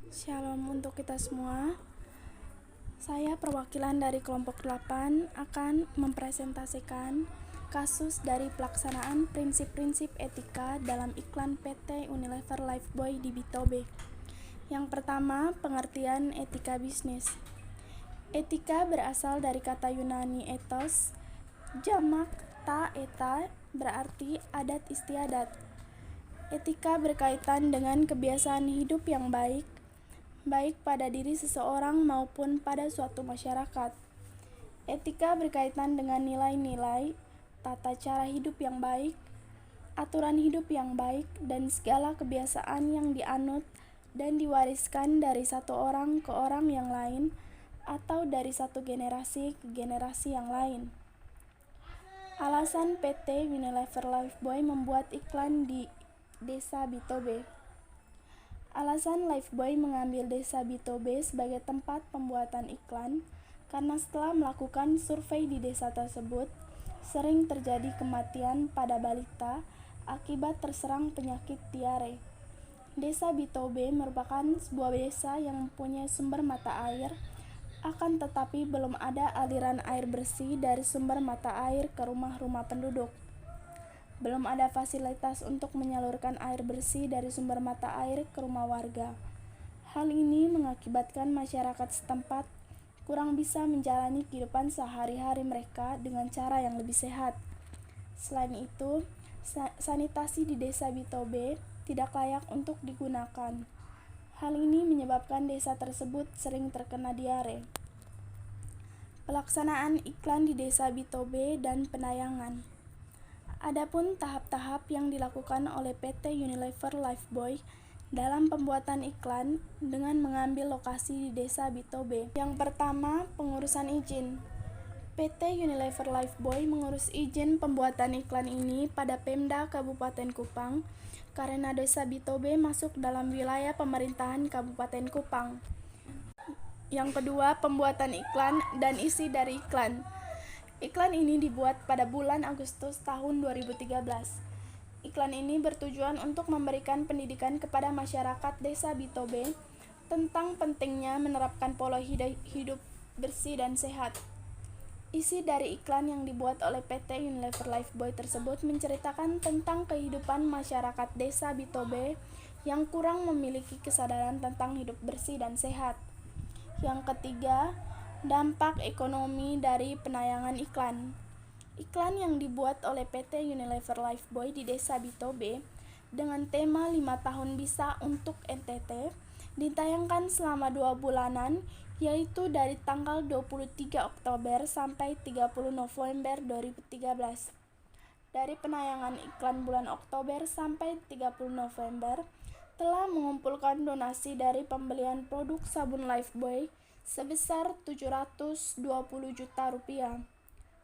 Shalom untuk kita semua. Saya perwakilan dari kelompok 8 akan mempresentasikan kasus dari pelaksanaan prinsip-prinsip etika dalam iklan PT Unilever Lifebuoy di Bitobe. Yang pertama, pengertian etika bisnis. Etika berasal dari kata Yunani ethos, jamak ta eta, berarti adat istiadat. Etika berkaitan dengan kebiasaan hidup yang baik pada diri seseorang maupun pada suatu masyarakat. Etika berkaitan dengan nilai-nilai, tata cara hidup yang baik, aturan hidup yang baik, dan segala kebiasaan yang dianut dan diwariskan dari satu orang ke orang yang lain atau dari satu generasi ke generasi yang lain. Alasan PT Unilever Lifebuoy membuat iklan di Desa Bitobe. Alasan Lifebuoy mengambil Desa Bitobe sebagai tempat pembuatan iklan karena setelah melakukan survei di desa tersebut, sering terjadi kematian pada balita akibat terserang penyakit diare. Desa Bitobe merupakan sebuah desa yang mempunyai sumber mata air, akan tetapi belum ada aliran air bersih dari sumber mata air ke rumah-rumah penduduk. Belum ada fasilitas untuk menyalurkan air bersih dari sumber mata air ke rumah warga. Hal ini mengakibatkan masyarakat setempat kurang bisa menjalani kehidupan sehari-hari mereka dengan cara yang lebih sehat. Selain itu, sanitasi di Desa Bitobe tidak layak untuk digunakan. Hal ini menyebabkan desa tersebut sering terkena diare. Pelaksanaan iklan di Desa Bitobe dan penayangan. Adapun tahap-tahap yang dilakukan oleh PT Unilever Lifebuoy dalam pembuatan iklan dengan mengambil lokasi di Desa Bitobe. Yang pertama, pengurusan izin. PT Unilever Lifebuoy mengurus izin pembuatan iklan ini pada Pemda Kabupaten Kupang karena Desa Bitobe masuk dalam wilayah pemerintahan Kabupaten Kupang. Yang kedua, pembuatan iklan dan isi dari iklan. Iklan ini dibuat pada bulan Agustus tahun 2013. Iklan ini bertujuan untuk memberikan pendidikan kepada masyarakat Desa Bitobe tentang pentingnya menerapkan pola hidup bersih dan sehat. Isi dari iklan yang dibuat oleh PT Unilever Lifebuoy tersebut menceritakan tentang kehidupan masyarakat Desa Bitobe yang kurang memiliki kesadaran tentang hidup bersih dan sehat. Yang ketiga, dampak ekonomi dari penayangan iklan. Iklan yang dibuat oleh PT Unilever Lifebuoy di Desa Bitobe dengan tema 5 tahun bisa untuk NTT ditayangkan selama 2 bulanan, yaitu dari tanggal 23 Oktober sampai 30 November 2013. Dari penayangan iklan bulan Oktober sampai 30 November, telah mengumpulkan donasi dari pembelian produk sabun Lifebuoy sebesar 720 juta rupiah.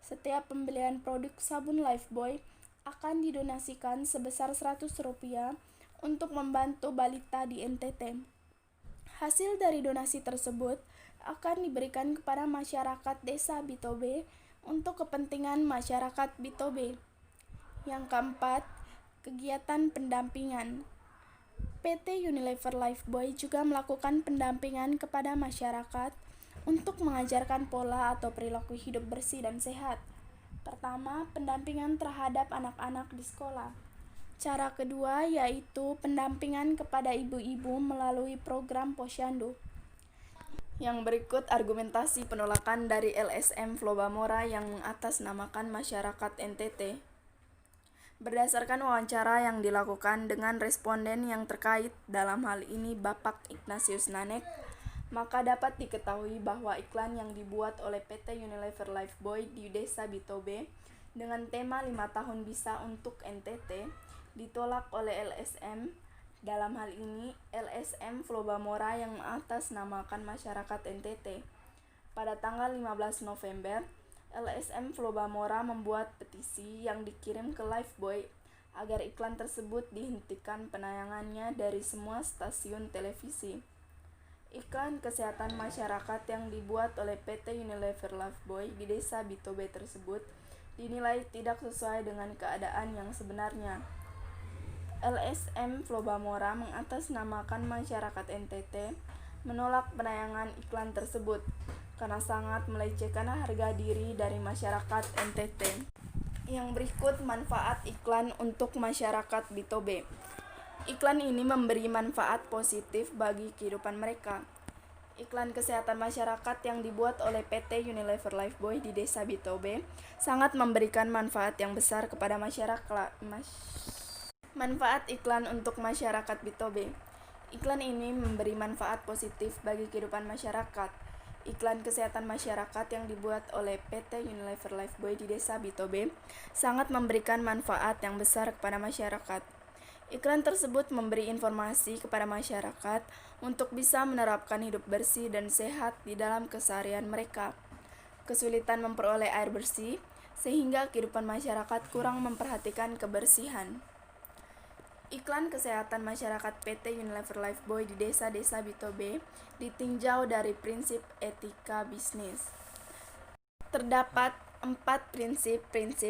Setiap pembelian produk sabun Lifebuoy akan didonasikan sebesar 100 rupiah untuk membantu balita di NTT. Hasil dari donasi tersebut akan diberikan kepada masyarakat Desa Bitobe untuk kepentingan masyarakat Bitobe. Yang keempat, kegiatan pendampingan. PT Unilever Lifebuoy juga melakukan pendampingan kepada masyarakat untuk mengajarkan pola atau perilaku hidup bersih dan sehat. Pertama, pendampingan terhadap anak-anak di sekolah. Cara kedua yaitu pendampingan kepada ibu-ibu melalui program Posyandu. Yang berikut argumentasi penolakan dari LSM Flobamora yang mengatasnamakan masyarakat NTT. Berdasarkan wawancara yang dilakukan dengan responden yang terkait, dalam hal ini Bapak Ignatius Nanek, maka dapat diketahui bahwa iklan yang dibuat oleh PT Unilever Lifebuoy di Desa Bitobe dengan tema 5 tahun bisa untuk NTT ditolak oleh LSM. Dalam hal ini LSM Flobamora yang mengatasnamakan masyarakat NTT. Pada tanggal 15 November, LSM Flobamora membuat petisi yang dikirim ke Lifebuoy agar iklan tersebut dihentikan penayangannya dari semua stasiun televisi. Iklan kesehatan masyarakat yang dibuat oleh PT Unilever Lifebuoy di Desa Bitobe tersebut dinilai tidak sesuai dengan keadaan yang sebenarnya. LSM Flobamora mengatasnamakan masyarakat NTT menolak penayangan iklan tersebut karena sangat melecehkan harga diri dari masyarakat NTT. Yang berikut manfaat iklan untuk masyarakat Bitobe. Iklan ini memberi manfaat positif bagi kehidupan mereka. Iklan kesehatan masyarakat yang dibuat oleh PT Unilever Lifebuoy di Desa Bitobe sangat memberikan manfaat yang besar kepada masyarakat. Manfaat iklan untuk masyarakat Bitobe. Iklan ini memberi manfaat positif bagi kehidupan masyarakat. Iklan kesehatan masyarakat yang dibuat oleh PT Unilever Lifebuoy di Desa Bitobe sangat memberikan manfaat yang besar kepada masyarakat. Iklan tersebut memberi informasi kepada masyarakat untuk bisa menerapkan hidup bersih dan sehat di dalam keseharian mereka. Kesulitan memperoleh air bersih, sehingga kehidupan masyarakat kurang memperhatikan kebersihan. Iklan kesehatan masyarakat PT Unilever Lifebuoy di desa-desa Bitobe ditinjau dari prinsip etika bisnis. Terdapat 4 prinsip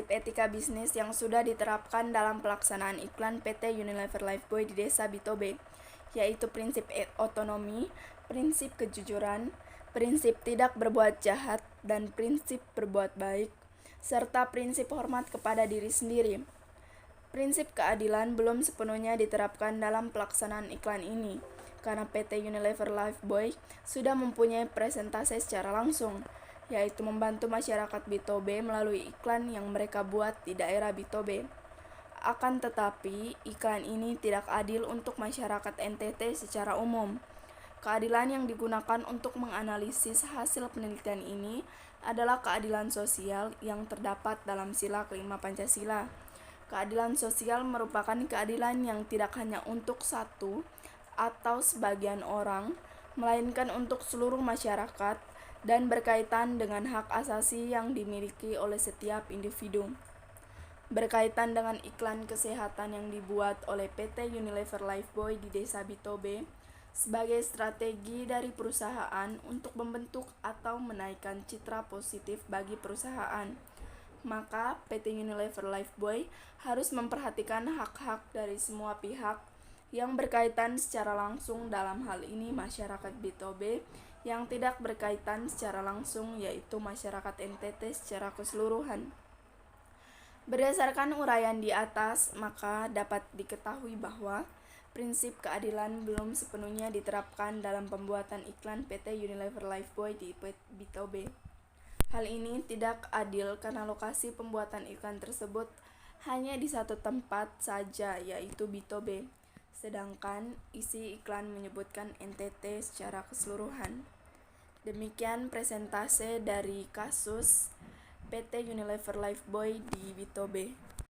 etika bisnis yang sudah diterapkan dalam pelaksanaan iklan PT Unilever Lifebuoy di Desa Bitobe, yaitu prinsip otonomi, prinsip kejujuran, prinsip tidak berbuat jahat, dan prinsip berbuat baik, serta prinsip hormat kepada diri sendiri. Prinsip keadilan belum sepenuhnya diterapkan dalam pelaksanaan iklan ini, karena PT Unilever Lifebuoy sudah mempunyai presentase secara langsung, yaitu membantu masyarakat Bitobe melalui iklan yang mereka buat di daerah Bitobe. Akan tetapi, iklan ini tidak adil untuk masyarakat NTT secara umum. Keadilan yang digunakan untuk menganalisis hasil penelitian ini adalah keadilan sosial yang terdapat dalam sila kelima Pancasila. Keadilan sosial merupakan keadilan yang tidak hanya untuk satu atau sebagian orang, melainkan untuk seluruh masyarakat dan berkaitan dengan hak asasi yang dimiliki oleh setiap individu. Berkaitan dengan iklan kesehatan yang dibuat oleh PT Unilever Lifebuoy di Desa Bitobe sebagai strategi dari perusahaan untuk membentuk atau menaikkan citra positif bagi perusahaan, maka PT Unilever Lifebuoy harus memperhatikan hak-hak dari semua pihak yang berkaitan secara langsung, dalam hal ini masyarakat Bitobe, yang tidak berkaitan secara langsung yaitu masyarakat NTT secara keseluruhan. Berdasarkan uraian di atas, maka dapat diketahui bahwa prinsip keadilan belum sepenuhnya diterapkan dalam pembuatan iklan PT Unilever Lifebuoy di Bitobe. Hal ini tidak adil karena lokasi pembuatan iklan tersebut hanya di satu tempat saja, yaitu Bitobe, sedangkan isi iklan menyebutkan NTT secara keseluruhan. Demikian presentase dari kasus PT Unilever Lifebuoy di Bitobe.